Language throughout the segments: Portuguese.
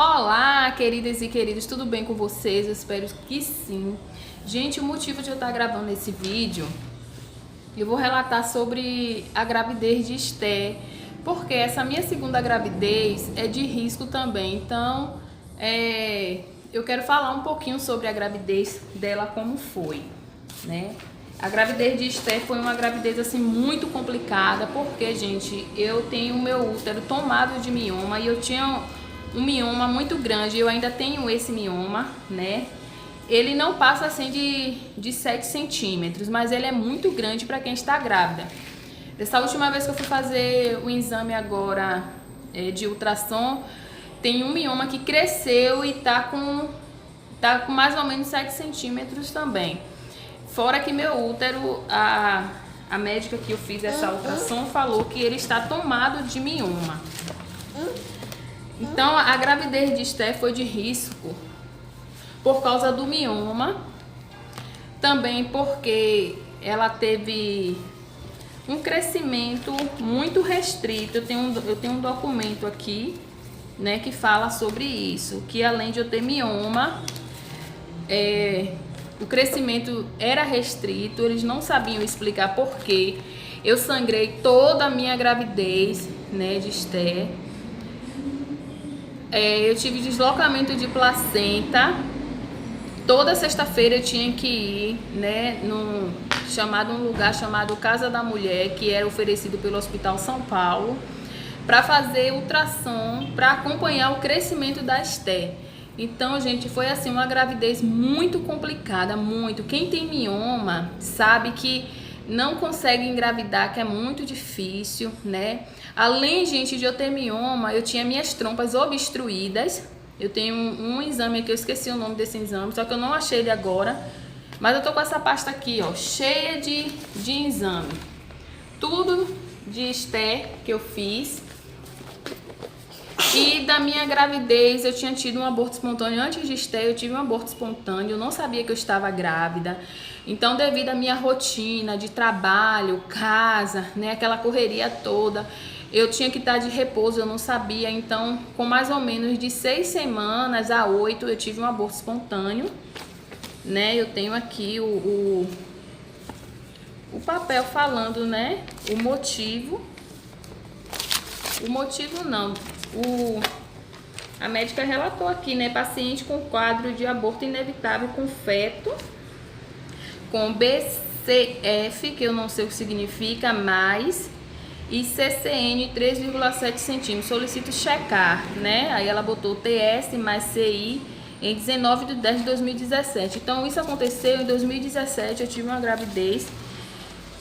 Olá, queridas e queridos, tudo bem com vocês? Eu espero que sim. Gente, o motivo de eu estar gravando esse vídeo, eu vou relatar sobre a gravidez de Esté, porque essa minha segunda gravidez é de risco também. Então, eu quero falar um pouquinho sobre a gravidez dela, como foi, né? A gravidez de Esté foi uma gravidez assim muito complicada, porque, gente, eu tenho o meu útero tomado de mioma e eu tinha um mioma muito grande. Eu ainda tenho esse mioma, né? Ele não passa assim de 7 centímetros, mas ele é muito grande para quem está grávida. Dessa última vez que eu fui fazer o exame agora de ultrassom, tem um mioma que cresceu e tá com mais ou menos 7 centímetros também. Fora que meu útero, a médica que eu fiz essa ultrassom falou que ele está tomado de mioma. Então, a gravidez de Esté foi de risco por causa do mioma, também porque ela teve um crescimento muito restrito. Eu tenho um documento aqui, né, que fala sobre isso, que além de eu ter mioma, o crescimento era restrito. Eles não sabiam explicar por quê. Eu sangrei toda a minha gravidez, né, de Esté. Eu tive deslocamento de placenta. Toda sexta-feira eu tinha que ir, né, num lugar chamado Casa da Mulher, que era oferecido pelo Hospital São Paulo, para fazer ultrassom, para acompanhar o crescimento da Esté. Então, gente, foi assim uma gravidez muito complicada, muito. Quem tem mioma sabe que não consegue engravidar, que é muito difícil, né? Além, gente, de eu ter mioma, eu tinha minhas trompas obstruídas. Eu tenho um exame aqui, eu esqueci o nome desse exame, só que eu não achei ele agora. Mas eu tô com essa pasta aqui, ó, cheia de exame. Tudo de Esté que eu fiz. E da minha gravidez, eu tinha tido um aborto espontâneo. Antes de Esté, eu tive um aborto espontâneo. Eu não sabia que eu estava grávida. Então, devido à minha rotina de trabalho, casa, né, aquela correria toda, eu tinha que estar de repouso, eu não sabia. Então, com mais ou menos de 6 semanas a 8, eu tive um aborto espontâneo, né? Eu tenho aqui o papel falando, né, o motivo. O motivo não. A médica relatou aqui, né? Paciente com quadro de aborto inevitável com feto, com BCF, que eu não sei o que significa, mais, e CCN 3,7 centímetros. Solicito checar, né? Aí ela botou TS mais CI em 19/10/2017. Então, isso aconteceu em 2017, eu tive uma gravidez.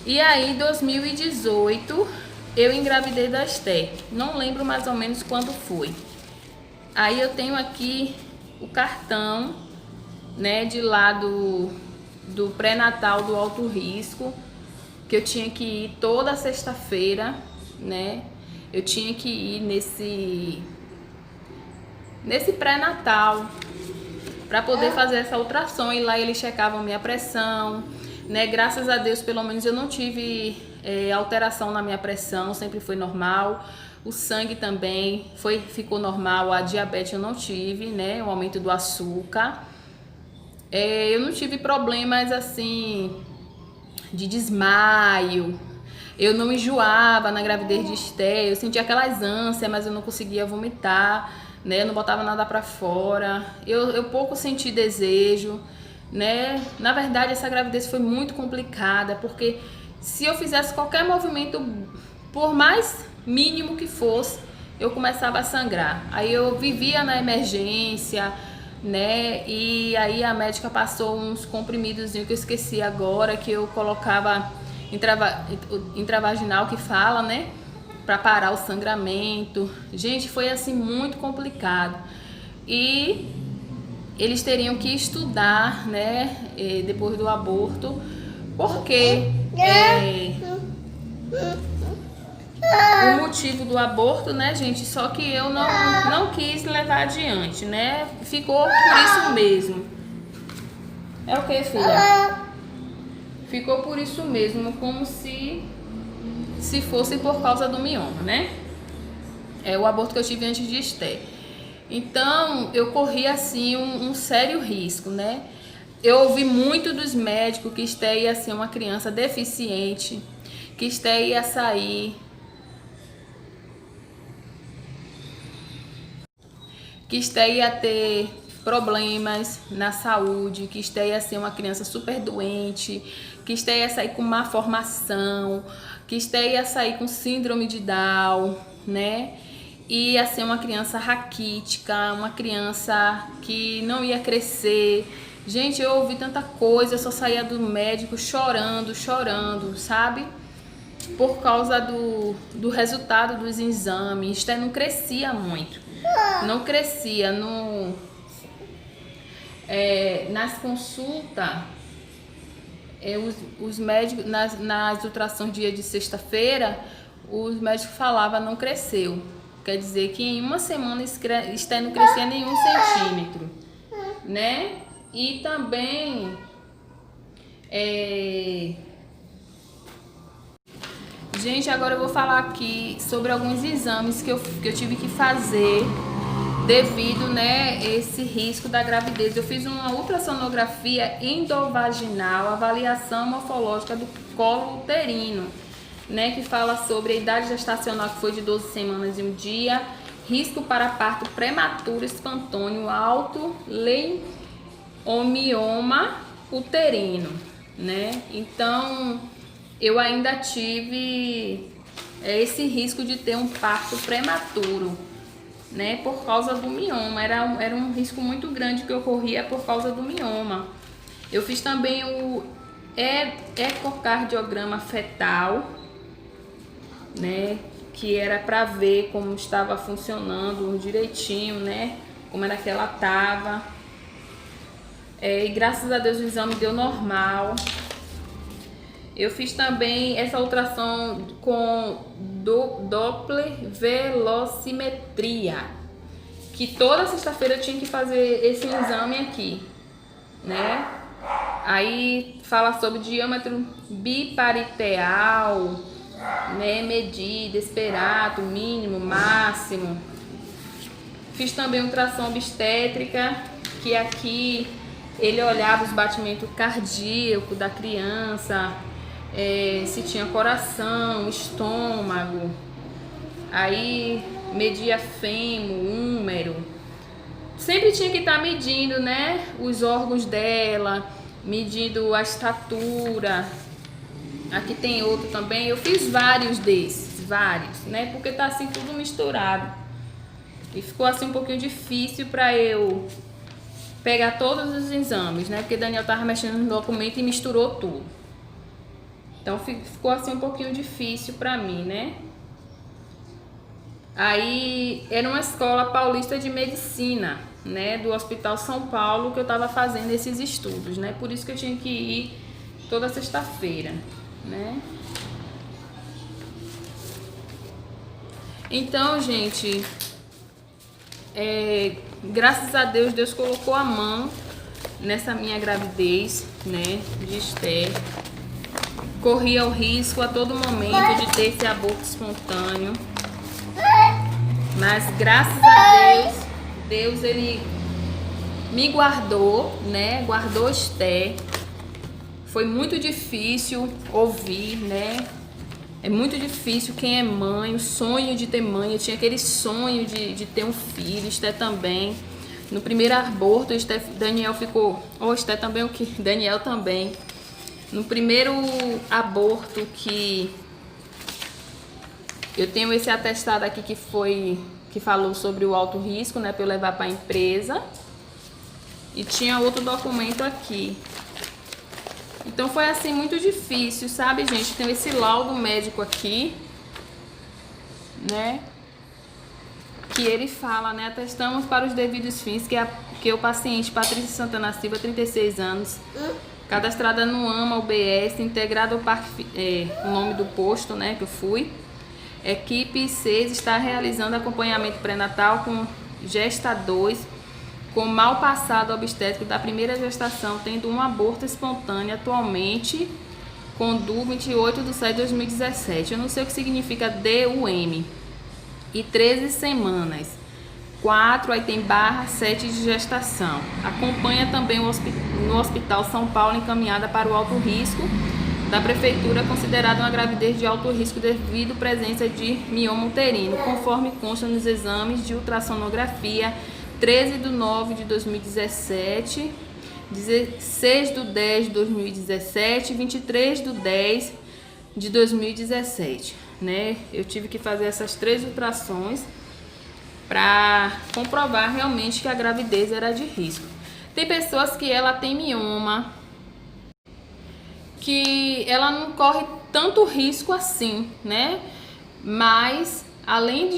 E aí, em 2018, eu engravidei da Esté. Não lembro mais ou menos quando foi. Aí eu tenho aqui o cartão, né, de lá do pré-natal do alto risco, que eu tinha que ir toda sexta-feira, né? Eu tinha que ir nesse pré-natal para poder fazer essa ultrassom, e lá eles checavam minha pressão, né? Graças a Deus, pelo menos eu não tive alteração na minha pressão, sempre foi normal. O sangue também ficou normal. A diabetes eu não tive, né? O aumento do açúcar. Eu não tive problemas assim de desmaio. Eu não enjoava na gravidez de Esté. Eu sentia aquelas ânsias, mas eu não conseguia vomitar, né? Eu não botava nada pra fora. Eu pouco senti desejo, né? Na verdade, essa gravidez foi muito complicada, porque se eu fizesse qualquer movimento, por mais mínimo que fosse, eu começava a sangrar. Aí eu vivia na emergência, né? E aí a médica passou uns comprimidos que eu esqueci agora, que eu colocava intravaginal, que fala, né? Para parar o sangramento. Gente, foi assim muito complicado. E eles teriam que estudar, né? Depois do aborto, porque o motivo do aborto, né, gente? Só que eu não quis levar adiante, né? Ficou por isso mesmo. É o que, filha? Ficou por isso mesmo, como se fosse por causa do mioma, né? É o aborto que eu tive antes de Esté. Então, eu corri assim um sério risco, né? Eu ouvi muito dos médicos que Esté ia ser uma criança deficiente, que Esté ia sair, que Esté ia ter problemas na saúde, que Esté ia ser uma criança super doente, que Esté ia sair com má formação, que Esté ia sair com síndrome de Down, né? Ia ser uma criança raquítica, uma criança que não ia crescer. Gente, eu ouvi tanta coisa, eu só saía do médico chorando, sabe? Por causa do resultado dos exames. Esté não crescia muito. Não crescia. Nas consultas, os médicos, nas ultrassons dia de sexta-feira, os médicos falavam não cresceu. Quer dizer que em uma semana Esté não crescia nenhum centímetro, né? E também gente, agora eu vou falar aqui sobre alguns exames que eu tive que fazer devido, né, esse risco da gravidez. Eu fiz uma ultrassonografia endovaginal, avaliação morfológica do colo uterino, né, que fala sobre a idade gestacional, que foi de 12 semanas e um dia, risco para parto prematuro espontâneo alto, leiomioma uterino, né? Então, eu ainda tive esse risco de ter um parto prematuro, né, por causa do mioma. Era um risco muito grande que ocorria por causa do mioma. Eu fiz também o ecocardiograma fetal, né, que era para ver como estava funcionando direitinho, né, como era que ela estava. E graças a Deus o exame deu normal. Eu fiz também essa ultrassom com Doppler velocimetria, que toda sexta-feira eu tinha que fazer esse exame aqui, né? Aí fala sobre diâmetro bipariteal, né? Medida, esperato, mínimo, máximo. Fiz também ultrassom obstétrica, que aqui ele olhava os batimentos cardíacos da criança, se tinha coração, estômago, aí media fêmur, úmero. Sempre tinha que estar medindo, né, os órgãos dela, medindo a estatura. Aqui tem outro também. Eu fiz vários desses, né, porque tá assim tudo misturado. E ficou assim um pouquinho difícil para eu pegar todos os exames, né, porque Daniel tava mexendo no documento e misturou tudo. Então ficou assim um pouquinho difícil para mim, né? Aí era uma escola paulista de medicina, né, do Hospital São Paulo, que eu estava fazendo esses estudos, né? Por isso que eu tinha que ir toda sexta-feira, né? Então, gente, graças a Deus, Deus colocou a mão nessa minha gravidez, né, de Esté. Corria o risco a todo momento de ter esse aborto espontâneo, mas graças a Deus ele me guardou, né? Guardou Esté. Foi muito difícil ouvir, né? É muito difícil quem é mãe, o sonho de ter mãe. Eu tinha aquele sonho de ter um filho, Esté também. No primeiro aborto, Daniel ficou... Esté também o que? Daniel também. No primeiro aborto que... Eu tenho esse atestado aqui que falou sobre o alto risco, né? Para eu levar para a empresa. E tinha outro documento aqui. Então foi assim muito difícil, sabe, gente? Tem esse laudo médico aqui, né? Que ele fala, né? Atestamos para os devidos fins que o paciente Patrícia Santana Silva, 36 anos, cadastrada no AMA UBS, integrada ao parque, o nome do posto, né? Que eu fui. Equipe 6 está realizando acompanhamento pré-natal com Gesta 2, com mal passado obstétrico da primeira gestação, tendo um aborto espontâneo atualmente, com DU 28/7/2017. Eu não sei o que significa DUM. E 13 semanas, 4, aí tem /7 de gestação. Acompanha também no Hospital São Paulo encaminhada para o alto risco da prefeitura, considerada uma gravidez de alto risco devido à presença de mioma uterino, conforme consta nos exames de ultrassonografia 13/9/2017, 16/10/2017 e 23/10/2017, né? Eu tive que fazer essas 3 ultrassons para comprovar realmente que a gravidez era de risco. Tem pessoas que ela tem mioma, que ela não corre tanto risco assim, né? Mas além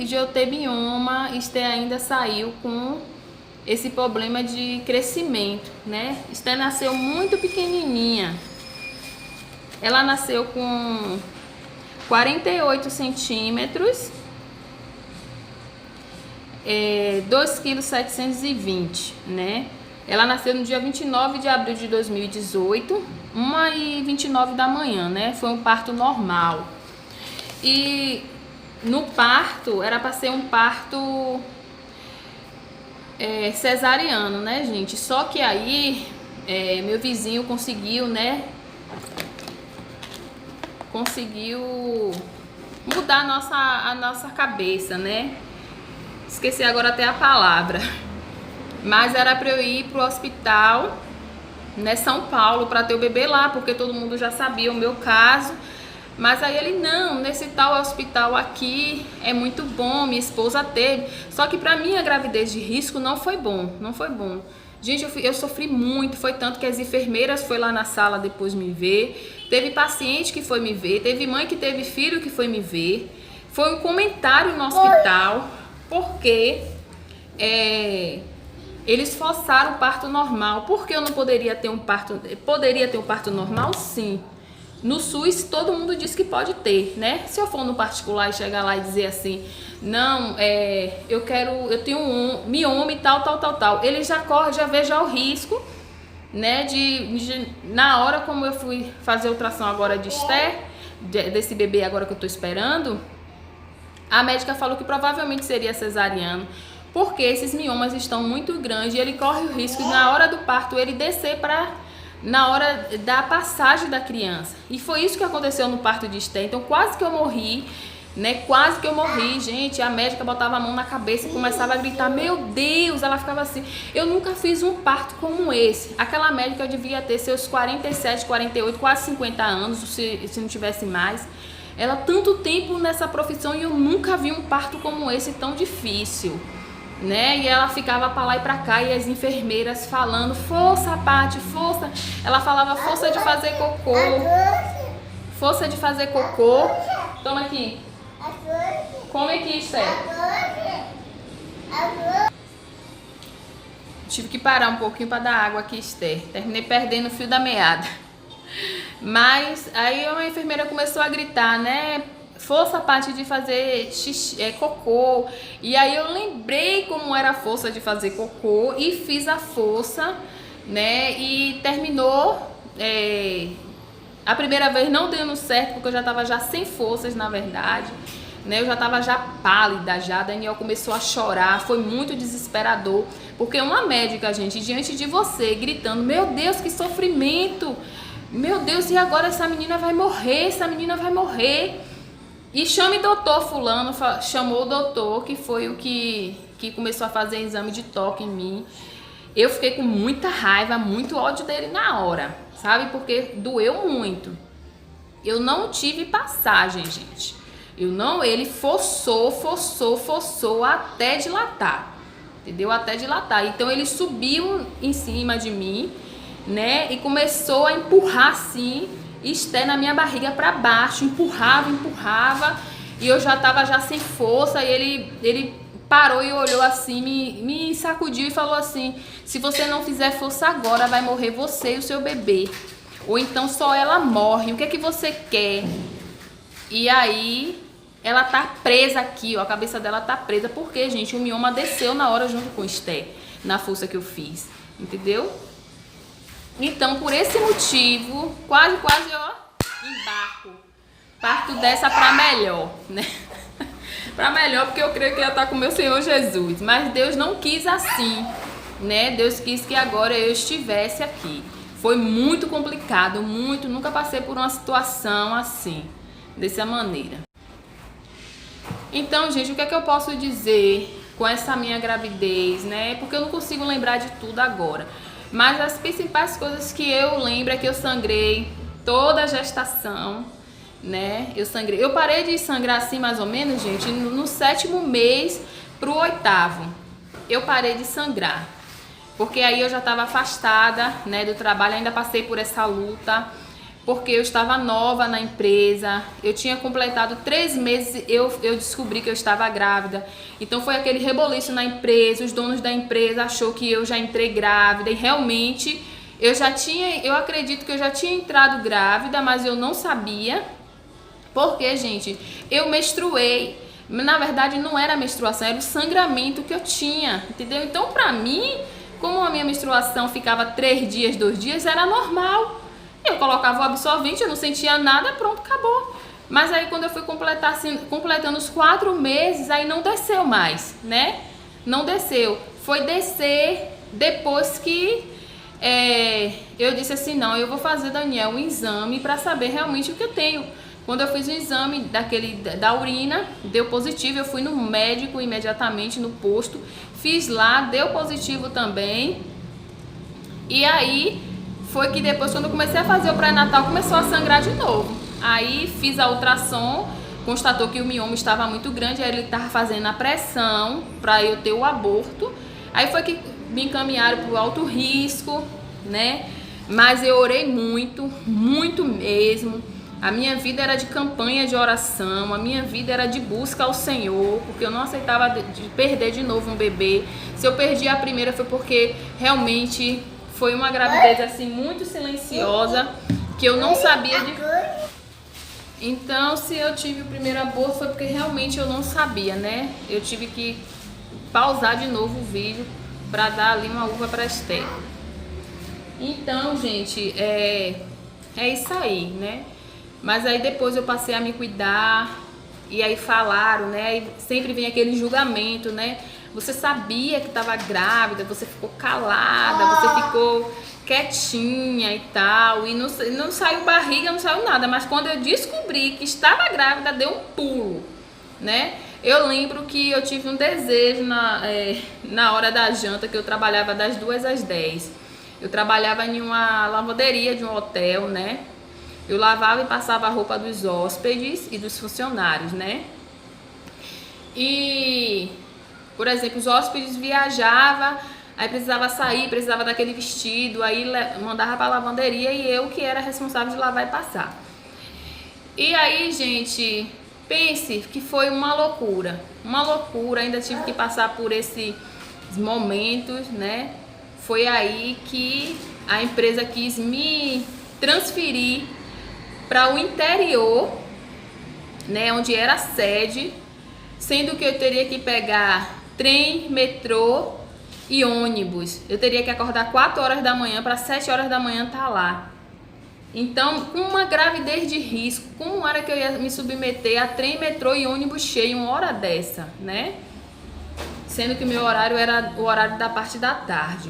de eu ter mioma, Esté ainda saiu com esse problema de crescimento, né? Esté nasceu muito pequenininha. Ela nasceu com 48 centímetros, 2,720 kg, né? Ela nasceu no dia 29 de abril de 2018, 1h29 da manhã, né? Foi um parto normal. E no parto, era para ser um parto cesariano, né, gente? Só que aí, meu vizinho conseguiu, né? Conseguiu mudar a nossa cabeça, né? Esqueci agora até a palavra. Mas era para eu ir pro hospital, né, São Paulo, para ter o bebê lá, porque todo mundo já sabia o meu caso. Mas aí ele, não, nesse tal hospital aqui é muito bom, minha esposa teve. Só que para mim a gravidez de risco não foi bom, não foi bom. Gente, eu sofri muito, foi tanto que as enfermeiras foi lá na sala depois me ver. Teve paciente que foi me ver, teve mãe que teve filho que foi me ver. Foi um comentário no hospital, porque eles forçaram o parto normal. Por que eu não poderia ter um parto? Poderia ter um parto normal? Sim. No SUS todo mundo diz que pode ter, né? Se eu for no particular e chegar lá e dizer assim, não, eu tenho um mioma e tal, ele já vê já o risco, né? Na hora, como eu fui fazer a ultrassom agora de Esté, desse bebê agora que eu tô esperando, a médica falou que provavelmente seria cesariano, porque esses miomas estão muito grandes e ele corre o risco de, na hora do parto, ele descer na hora da passagem da criança. E foi isso que aconteceu no parto de Esté. Então quase que eu morri, né? Quase que eu morri, gente. A médica botava a mão na cabeça e começava a gritar, meu Deus, ela ficava assim. Eu nunca fiz um parto como esse. Aquela médica devia ter seus 47, 48, quase 50 anos, se não tivesse mais. Ela tanto tempo nessa profissão e eu nunca vi um parto como esse tão difícil, né? E ela ficava para lá e para cá e as enfermeiras falando, força, Paty, força. Ela falava força de fazer cocô, força de fazer cocô. Toma aqui, come aqui, Esté. Tive que parar um pouquinho para dar água aqui, Esté. Terminei perdendo o fio da meada. Mas aí uma enfermeira começou a gritar, né? Força, Paty, de fazer cocô. E aí eu lembrei como era a força de fazer cocô e fiz a força, né? E terminou. A primeira vez não dando certo, porque eu já tava já sem forças, na verdade, né? Eu já tava já pálida, já. Daniel começou a chorar, foi muito desesperador, porque uma médica, gente, diante de você, gritando, meu Deus, que sofrimento, meu Deus, e agora essa menina vai morrer, essa menina vai morrer. E chame doutor fulano, chamou o doutor, que foi o que começou a fazer exame de toque em mim. Eu fiquei com muita raiva, muito ódio dele na hora, sabe? Porque doeu muito. Eu não tive passagem, gente. Ele forçou até dilatar, entendeu? Até dilatar. Então ele subiu em cima de mim, né? E começou a empurrar assim, Esté na minha barriga para baixo, empurrava, e eu já tava já sem força, e ele parou e olhou assim, me sacudiu e falou assim, se você não fizer força agora, vai morrer você e o seu bebê, ou então só ela morre, o que é que você quer? E aí ela tá presa aqui, ó, a cabeça dela tá presa, porque, gente, o mioma desceu na hora junto com o Esté, na força que eu fiz, entendeu? Então, por esse motivo, quase, ó, embarco. Parto dessa pra melhor, né? para melhor, porque eu creio que ia estar com o meu Senhor Jesus. Mas Deus não quis assim, né? Deus quis que agora eu estivesse aqui. Foi muito complicado, muito. Nunca passei por uma situação assim, dessa maneira. Então, gente, o que é que eu posso dizer com essa minha gravidez, né? Porque eu não consigo lembrar de tudo agora. Mas as principais coisas que eu lembro é que eu sangrei toda a gestação, né? Eu sangrei. Eu parei de sangrar assim, mais ou menos, gente, no 7º mês pro 8º. Eu parei de sangrar. Porque aí eu já estava afastada, né, do trabalho, ainda passei por essa luta. Porque eu estava nova na empresa, eu tinha completado 3 meses, eu descobri que eu estava grávida. Então foi aquele reboliço na empresa, os donos da empresa achou que eu já entrei grávida e realmente eu acredito que eu já tinha entrado grávida, mas eu não sabia. Porque, gente, eu menstruei. Na verdade não era menstruação, era o sangramento que eu tinha, entendeu? Então pra mim, como a minha menstruação ficava 3 dias, 2 dias, era normal. Eu colocava o absorvente, eu não sentia nada, pronto, acabou. Mas aí quando eu fui completar, assim, completando os 4 meses, aí não desceu mais, né? Não desceu. Foi descer depois que eu disse assim, não, eu vou fazer, Daniel, um exame para saber realmente o que eu tenho. Quando eu fiz o exame da urina, deu positivo, eu fui no médico imediatamente, no posto, fiz lá, deu positivo também. E aí foi que depois, quando eu comecei a fazer o pré-natal, começou a sangrar de novo. Aí fiz a ultrassom, constatou que o mioma estava muito grande, aí ele estava fazendo a pressão para eu ter o aborto. Aí foi que me encaminharam para o alto risco, né? Mas eu orei muito, muito mesmo. A minha vida era de campanha de oração, a minha vida era de busca ao Senhor, porque eu não aceitava de perder de novo um bebê. Se eu perdi a primeira foi porque realmente foi uma gravidez assim muito silenciosa, que eu não sabia de... Então, se eu tive o primeiro aborto foi porque realmente eu não sabia, né? Eu tive que pausar de novo o vídeo para dar ali uma uva para Esther. Então, gente, é isso aí, né? Mas aí depois eu passei a me cuidar e aí falaram, né? E sempre vem aquele julgamento, né? Você sabia que estava grávida, você ficou calada, você ficou quietinha e tal, e não saiu barriga, não saiu nada. Mas quando eu descobri que estava grávida, deu um pulo, né? Eu lembro que eu tive um desejo na hora da janta, que eu trabalhava das 2 às 10. Eu trabalhava em uma lavanderia de um hotel, né? Eu lavava e passava a roupa dos hóspedes e dos funcionários, né? E, por exemplo, os hóspedes viajavam, aí precisava sair, precisava daquele vestido, aí mandava para a lavanderia e eu que era responsável de lavar e passar. E aí, gente, pense que foi uma loucura, ainda tive que passar por esses momentos, né? Foi aí que a empresa quis me transferir para o interior, né, onde era a sede, sendo que eu teria que pegar trem, metrô e ônibus. Eu teria que acordar 4 horas da manhã para 7 horas da manhã estar lá. Então, com uma gravidez de risco, como era que eu ia me submeter a trem, metrô e ônibus cheio uma hora dessa, né? Sendo que o meu horário era o horário da parte da tarde.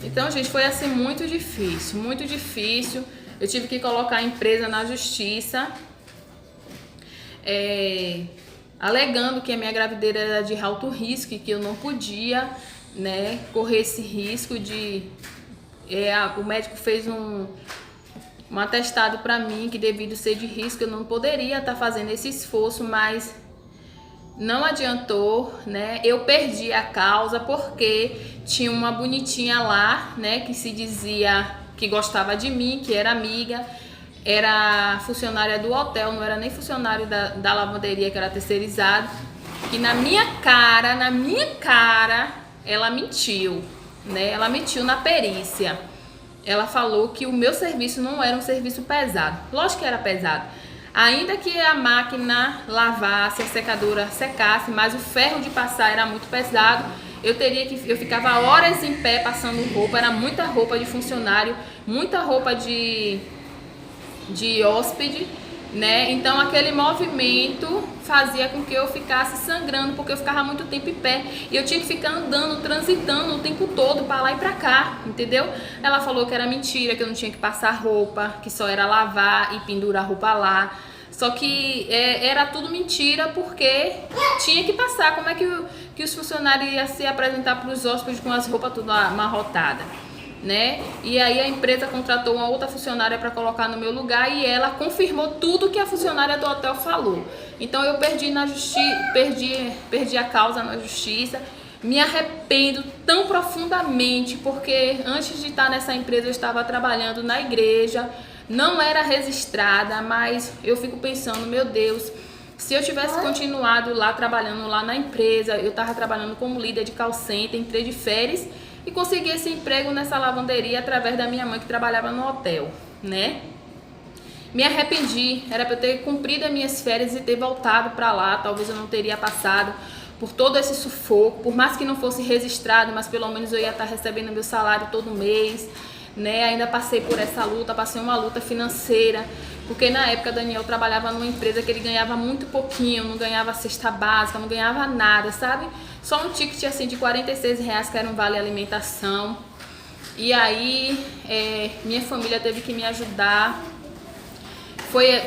Então, gente, foi assim muito difícil, muito difícil. Eu tive que colocar a empresa na justiça, alegando que a minha gravidez era de alto risco e que eu não podia, né, correr esse risco de... o médico fez um atestado para mim que, devido ser de risco, eu não poderia estar fazendo esse esforço, mas não adiantou, né? Eu perdi a causa porque tinha uma bonitinha lá, né, que se dizia que gostava de mim, que era amiga, era funcionária do hotel, não era nem funcionário da lavanderia, que era terceirizado, que na minha cara, ela mentiu, né? Ela mentiu na perícia. Ela falou que o meu serviço não era um serviço pesado. Lógico que era pesado. Ainda que a máquina lavasse, a secadora secasse, mas o ferro de passar era muito pesado. Eu ficava horas em pé passando roupa, era muita roupa de funcionário, muita roupa de hóspede, né? Então aquele movimento fazia com que eu ficasse sangrando, porque eu ficava muito tempo em pé e eu tinha que ficar andando, transitando o tempo todo para lá e para cá, entendeu? Ela falou que era mentira, que eu não tinha que passar roupa, que só era lavar e pendurar a roupa lá. Só que era tudo mentira, porque tinha que passar. Como é que os funcionários iam se apresentar para os hóspedes com as roupas tudo amarrotadas, né? E aí a empresa contratou uma outra funcionária para colocar no meu lugar e ela confirmou tudo que a funcionária do hotel falou. Então eu perdi a causa na justiça. Me arrependo tão profundamente, porque antes de estar nessa empresa eu estava trabalhando na igreja. Não era registrada, mas eu fico pensando, meu Deus, se eu tivesse continuado lá, trabalhando lá na empresa, eu estava trabalhando como líder de call center, entrei de férias e consegui esse emprego nessa lavanderia através da minha mãe que trabalhava no hotel, né? Me arrependi, era para eu ter cumprido as minhas férias e ter voltado para lá, talvez eu não teria passado por todo esse sufoco, por mais que não fosse registrado, mas pelo menos eu ia estar recebendo meu salário todo mês, né? Ainda passei por essa luta, passei uma luta financeira, porque na época Daniel trabalhava numa empresa que ele ganhava muito pouquinho, não ganhava cesta básica, não ganhava nada, sabe? Só um ticket assim de R$ 46, que era um vale alimentação. E aí minha família teve que me ajudar.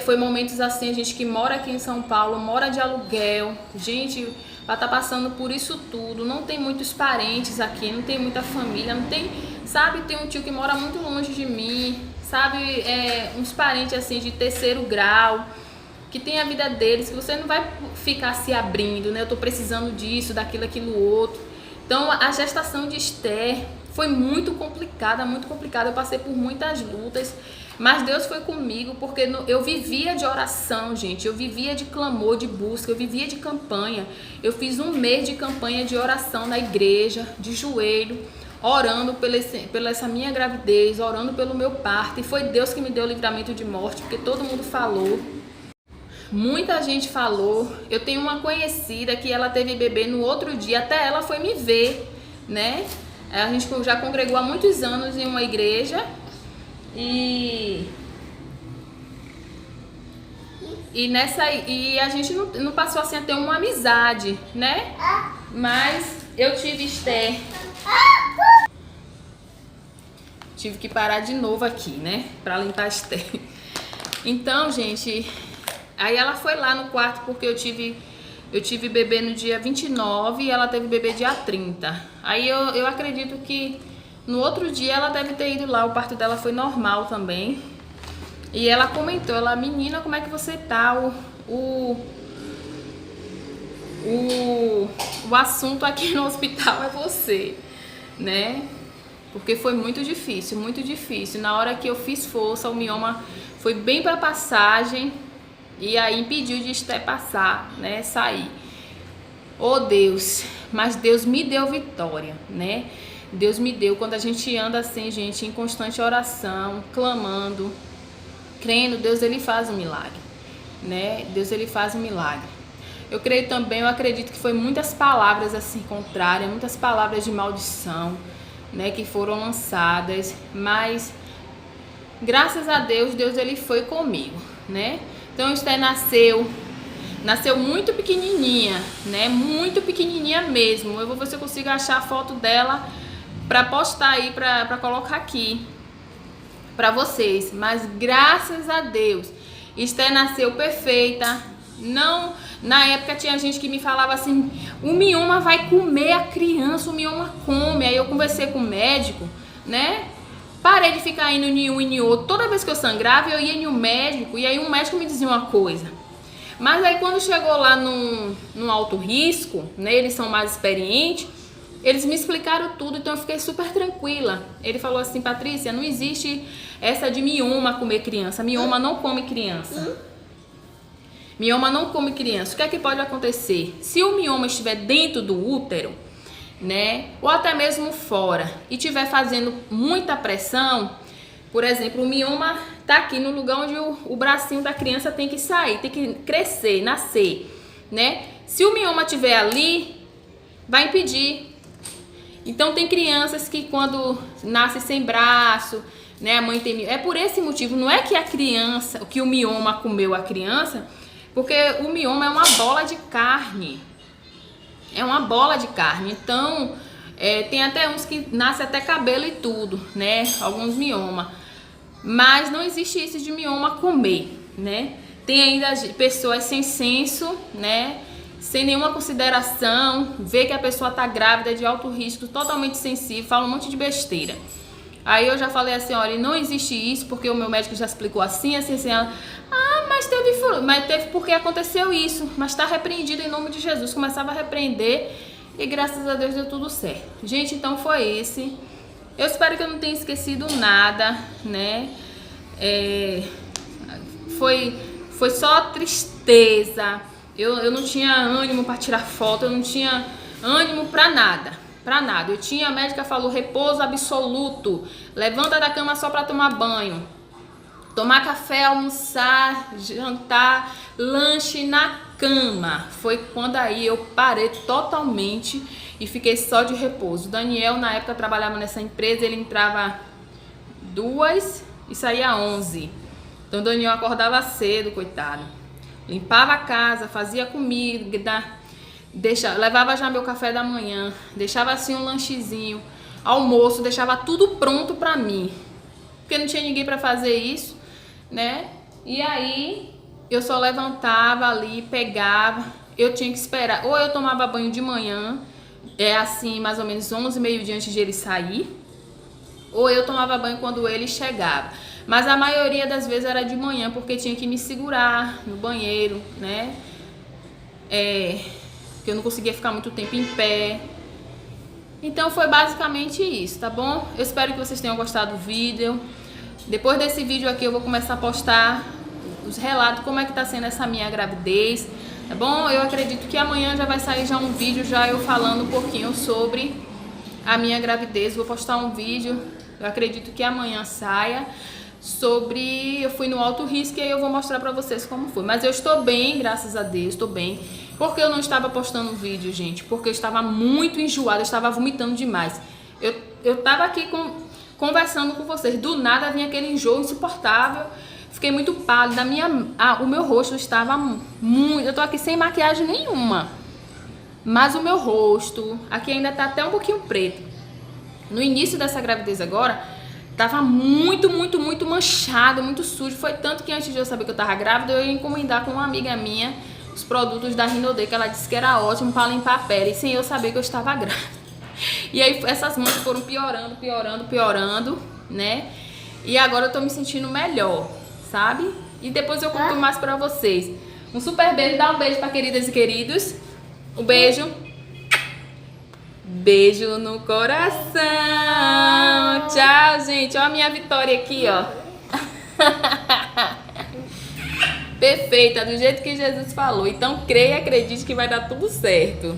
Foi momentos assim, a gente que mora aqui em São Paulo, mora de aluguel, gente, vai estar passando por isso tudo, não tem muitos parentes aqui, não tem muita família, não tem, sabe, tem um tio que mora muito longe de mim, sabe, uns parentes assim de terceiro grau, que tem a vida deles, que você não vai ficar se abrindo, né, eu tô precisando disso, daquilo, aquilo outro. Então a gestação de Esther foi muito complicada, eu passei por muitas lutas, mas Deus foi comigo, porque eu vivia de oração, gente, eu vivia de clamor, de busca, eu vivia de campanha. Eu fiz um mês de campanha de oração na igreja, de joelho, orando pela essa minha gravidez, orando pelo meu parto, e foi Deus que me deu o livramento de morte, porque todo mundo falou. Muita gente falou. Eu tenho uma conhecida que ela teve bebê no outro dia, até ela foi me ver, né? A gente já congregou há muitos anos em uma igreja e a gente não passou assim a ter uma amizade, né? Mas eu tive Esther. Tive que parar de novo aqui, né? Pra limpar a Esther. Então, gente, aí ela foi lá no quarto porque eu tive bebê no dia 29 e ela teve bebê dia 30. Aí eu acredito que no outro dia ela deve ter ido lá, o parto dela foi normal também. E ela comentou, menina, como é que você tá? O assunto aqui no hospital é você, né? Porque foi muito difícil, muito difícil. Na hora que eu fiz força, o mioma foi bem para passagem e aí impediu de Esther passar, né? Sair. Oh Deus, mas Deus me deu vitória, né? Deus me deu, quando a gente anda assim, gente, em constante oração, clamando, crendo, Deus ele faz um milagre, né? Deus ele faz um milagre. Eu creio também, eu acredito que foi muitas palavras assim contrárias, muitas palavras de maldição, né, que foram lançadas, mas graças a Deus, Deus ele foi comigo, né? Então Esther nasceu muito pequenininha, né? Muito pequenininha mesmo. Eu vou ver se eu consigo achar a foto dela para postar aí, para colocar aqui para vocês. Mas graças a Deus, Esther nasceu perfeita. Não, na época tinha gente que me falava assim: o mioma vai comer a criança, o mioma come. Aí eu conversei com o médico, né? Parei de ficar indo em um e em outro. Toda vez que eu sangrava, eu ia em um médico e aí um médico me dizia uma coisa. Mas aí quando chegou lá no alto risco, né, eles são mais experientes, eles me explicaram tudo, então eu fiquei super tranquila. Ele falou assim: Patrícia, não existe essa de mioma comer criança. Mioma não come criança. Mioma não come criança. O que é que pode acontecer? Se o mioma estiver dentro do útero, né, ou até mesmo fora, e estiver fazendo muita pressão, por exemplo, o mioma tá aqui no lugar onde o bracinho da criança tem que sair, tem que crescer, nascer, né? Se o mioma estiver ali, vai impedir. Então tem crianças que quando nascem sem braço, né? A mãe tem... É por esse motivo, não é que a criança, que o mioma comeu a criança, porque o mioma é uma bola de carne. É uma bola de carne. Então, tem até uns que nasce até cabelo e tudo, né? Alguns mioma. Mas não existe isso de mioma comer, né? Tem ainda pessoas sem senso, né? Sem nenhuma consideração, vê que a pessoa tá grávida, de alto risco, totalmente sensível, fala um monte de besteira. Aí eu já falei assim, olha, não existe isso, porque o meu médico já explicou assim, assim, assim. Ela, mas teve porque aconteceu isso, mas tá repreendido em nome de Jesus. Começava a repreender e graças a Deus deu tudo certo. Gente, então foi esse. Eu espero que eu não tenha esquecido nada, né? Foi só tristeza. Eu não tinha ânimo para tirar foto, eu não tinha ânimo para nada, a médica falou repouso absoluto, levanta da cama só para tomar banho, tomar café, almoçar, jantar, lanche na cama. Foi quando aí eu parei totalmente e fiquei só de repouso. O Daniel na época trabalhava nessa empresa, ele entrava 2 e saía 11. Então o Daniel acordava cedo, coitado. Limpava a casa, fazia comida, levava já meu café da manhã, deixava assim um lanchezinho, almoço, deixava tudo pronto pra mim. Porque não tinha ninguém pra fazer isso, né? E aí eu só levantava ali, pegava, eu tinha que esperar. Ou eu tomava banho de manhã, assim, mais ou menos 11, meio-dia antes de ele sair. Ou eu tomava banho quando ele chegava. Mas a maioria das vezes era de manhã, porque tinha que me segurar no banheiro, né? Que eu não conseguia ficar muito tempo em pé. Então foi basicamente isso, tá bom? Eu espero que vocês tenham gostado do vídeo. Depois desse vídeo aqui eu vou começar a postar os relatos, como é que tá sendo essa minha gravidez, tá bom? Eu acredito que amanhã já vai sair já um vídeo, já eu falando um pouquinho sobre a minha gravidez. Vou postar um vídeo, eu acredito que amanhã saia, sobre... Eu fui no alto risco e aí eu vou mostrar pra vocês como foi. Mas eu estou bem, graças a Deus, estou bem. Por que eu não estava postando vídeo, gente? Porque eu estava muito enjoada, eu estava vomitando demais. Eu tava aqui conversando com vocês, do nada vinha aquele enjoo insuportável. Fiquei muito pálida, o meu rosto estava muito... Eu tô aqui sem maquiagem nenhuma. Mas o meu rosto, aqui ainda tá até um pouquinho preto. No início dessa gravidez agora... Tava muito manchado, muito sujo. Foi tanto que antes de eu saber que eu tava grávida, eu ia encomendar com uma amiga minha os produtos da Rinode, que ela disse que era ótimo para limpar a pele, sem eu saber que eu estava grávida. E aí essas manchas foram piorando, né? E agora eu tô me sentindo melhor, sabe? E depois eu conto mais pra vocês. Um super beijo, dá um beijo pra queridas e queridos. Um beijo. Beijo no coração. Tchau, gente. Ó a minha Vitória aqui, ó. Perfeita, do jeito que Jesus falou. Então creia e acredite que vai dar tudo certo.